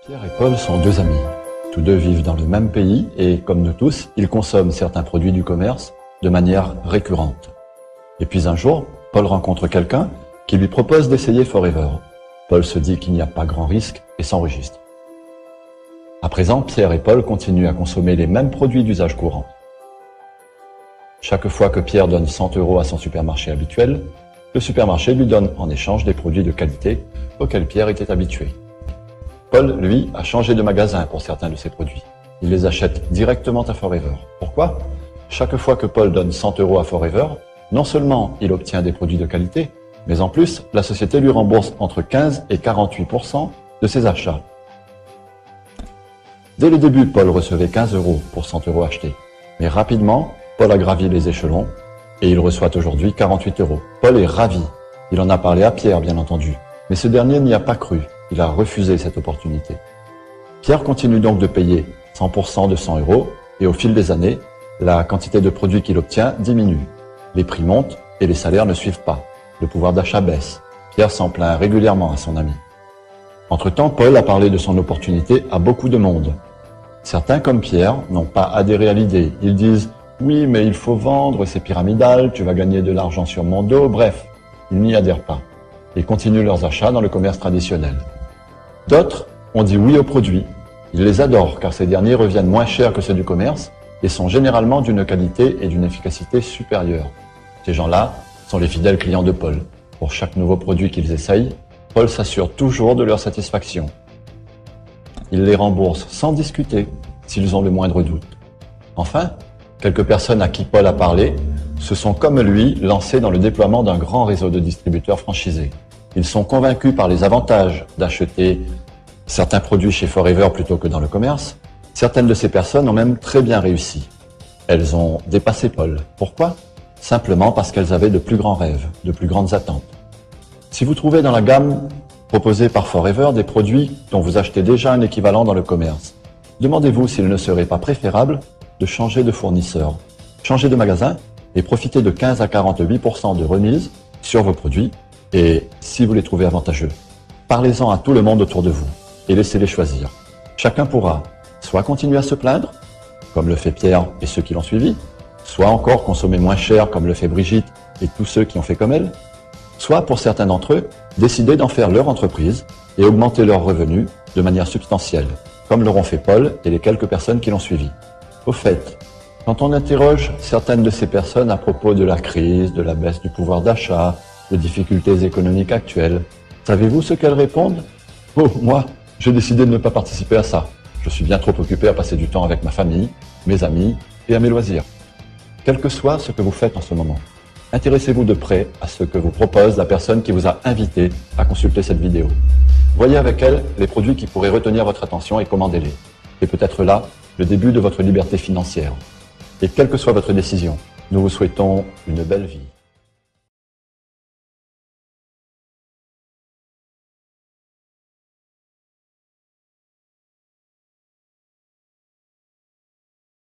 Pierre et Paul sont deux amis. Tous deux vivent dans le même pays et, comme nous tous, ils consomment certains produits du commerce de manière récurrente. Et puis un jour, Paul rencontre quelqu'un qui lui propose d'essayer Forever. Paul se dit qu'il n'y a pas grand risque et s'enregistre. À présent, Pierre et Paul continuent à consommer les mêmes produits d'usage courant. Chaque fois que Pierre donne 100 € à son supermarché habituel, le supermarché lui donne en échange des produits de qualité auxquels Pierre était habitué. Paul, lui, a changé de magasin pour certains de ses produits. Il les achète directement à Forever. Pourquoi? Chaque fois que Paul donne 100 € à Forever, non seulement il obtient des produits de qualité, mais en plus, la société lui rembourse entre 15 et 48% de ses achats. Dès le début, Paul recevait 15 € pour 100 € achetés. Mais rapidement, Paul a gravi les échelons et il reçoit aujourd'hui 48 €. Paul est ravi. Il en a parlé à Pierre, bien entendu. Mais ce dernier n'y a pas cru. Il a refusé cette opportunité. Pierre continue donc de payer 100% de 100 € et au fil des années, la quantité de produits qu'il obtient diminue. Les prix montent et les salaires ne suivent pas. Le pouvoir d'achat baisse. Pierre s'en plaint régulièrement à son ami. Entre-temps, Paul a parlé de son opportunité à beaucoup de monde. Certains, comme Pierre, n'ont pas adhéré à l'idée. Ils disent « Oui, mais il faut vendre, c'est pyramidal, tu vas gagner de l'argent sur mon dos », bref, ils n'y adhèrent pas. Ils continuent leurs achats dans le commerce traditionnel. D'autres ont dit oui aux produits. Ils les adorent car ces derniers reviennent moins chers que ceux du commerce et sont généralement d'une qualité et d'une efficacité supérieures. Ces gens-là sont les fidèles clients de Paul. Pour chaque nouveau produit qu'ils essayent, Paul s'assure toujours de leur satisfaction. Il les rembourse sans discuter s'ils ont le moindre doute. Enfin, quelques personnes à qui Paul a parlé se sont comme lui lancées dans le déploiement d'un grand réseau de distributeurs franchisés. Ils sont convaincus par les avantages d'acheter certains produits chez Forever plutôt que dans le commerce. Certaines de ces personnes ont même très bien réussi. Elles ont dépassé Paul. Pourquoi? Simplement parce qu'elles avaient de plus grands rêves, de plus grandes attentes. Si vous trouvez dans la gamme proposée par Forever des produits dont vous achetez déjà un équivalent dans le commerce, demandez-vous s'il ne serait pas préférable de changer de fournisseur, changer de magasin et profiter de 15 à 48% de remise sur vos produits. Et si vous les trouvez avantageux, parlez-en à tout le monde autour de vous et laissez-les choisir. Chacun pourra soit continuer à se plaindre, comme le fait Pierre et ceux qui l'ont suivi, soit encore consommer moins cher, comme le fait Brigitte et tous ceux qui ont fait comme elle, soit pour certains d'entre eux, décider d'en faire leur entreprise et augmenter leurs revenus de manière substantielle, comme l'auront fait Paul et les quelques personnes qui l'ont suivi. Au fait, quand on interroge certaines de ces personnes à propos de la crise, de la baisse du pouvoir d'achat, de difficultés économiques actuelles, savez-vous ce qu'elles répondent? Oh, moi, j'ai décidé de ne pas participer à ça. Je suis bien trop occupé à passer du temps avec ma famille, mes amis et à mes loisirs. Quel que soit ce que vous faites en ce moment, intéressez-vous de près à ce que vous propose la personne qui vous a invité à consulter cette vidéo. Voyez avec elle les produits qui pourraient retenir votre attention et commandez-les. Et peut-être là, le début de votre liberté financière. Et quelle que soit votre décision, nous vous souhaitons une belle vie.